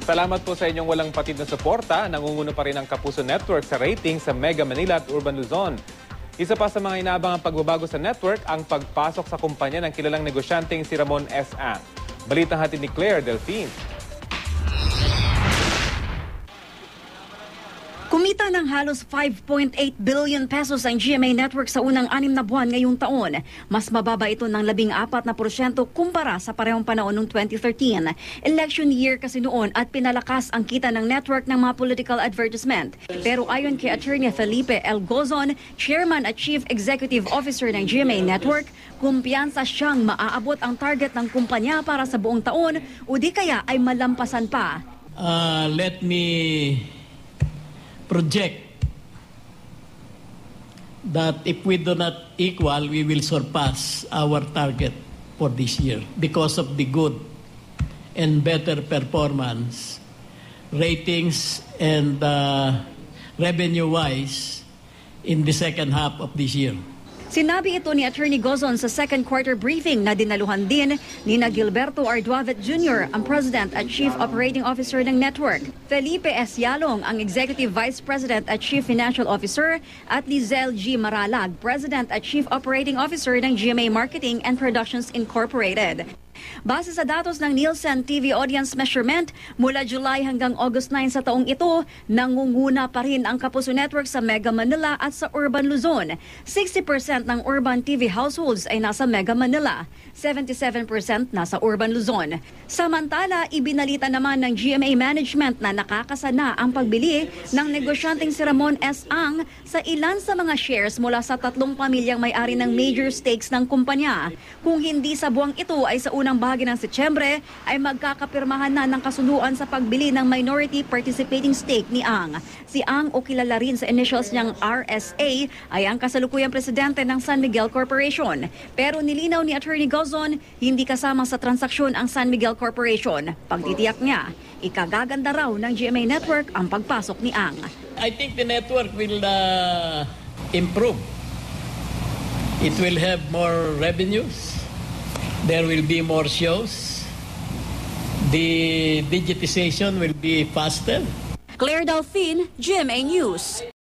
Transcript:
Salamat po sa inyong walang patid na suporta. Nangunguno pa rin ang Kapuso Network sa rating sa Mega Manila at Urban Luzon. Isa pa sa mga inaabangang pagbabago sa network ang pagpasok sa kumpanya ng kilalang negosyanteng si Ramon S. Ang. Balitang hatid ni Claire Delphine. Kumita ng halos 5.8 billion pesos ang GMA Network sa unang 6 na buwan ngayong taon. Mas mababa ito ng 14% kumpara sa parehong panahon noong 2013. Election year kasi noon at pinalakas ang kita ng network ng mga political advertisement. Pero ayon kay Attorney Felipe L. Gozon, Chairman at Chief Executive Officer ng GMA Network, kumpiyansa siyang maaabot ang target ng kumpanya para sa buong taon o di kaya ay malampasan pa. Let me project that if we do not equal, we will surpass our target for this year because of the good and better performance, ratings, and revenue-wise in the second half of this year. Sinabi ito ni Attorney Gozon sa second quarter briefing na dinaluhan din ni Gilberto Arduavet Jr., ang President at Chief Operating Officer ng network, Felipe S. Yalong, ang Executive Vice President at Chief Financial Officer, at Lizelle G. Maralag, President at Chief Operating Officer ng GMA Marketing and Productions Incorporated. Base sa datos ng Nielsen TV Audience Measurement, mula July hanggang August 9 sa taong ito, nangunguna pa rin ang Kapuso Network sa Mega Manila at sa Urban Luzon. 60% ng urban TV households ay nasa Mega Manila, 77% nasa Urban Luzon. Samantala, ibinalita naman ng GMA Management na nakakasana ang pagbili ng negosyanteng si Ramon S. Ang sa ilan sa mga shares mula sa 3 pamilyang may-ari ng major stakes ng kumpanya. Kung hindi sa buwang ito ay sa unang bahagi ng Setyembre ay magkakapirmahan na ng kasunduan sa pagbili ng minority participating stake ni Ang. Si Ang o kilala rin sa initials niyang RSA ay ang kasalukuyang presidente ng San Miguel Corporation. Pero nilinaw ni Attorney Gozon, hindi kasama sa transaksyon ang San Miguel Corporation. Pagtitiyak niya, ikagaganda raw ng GMA Network ang pagpasok ni Ang. I think the network will improve. It will have more revenues. There will be more shows. The digitization will be faster. Claire Delphine, GMA News.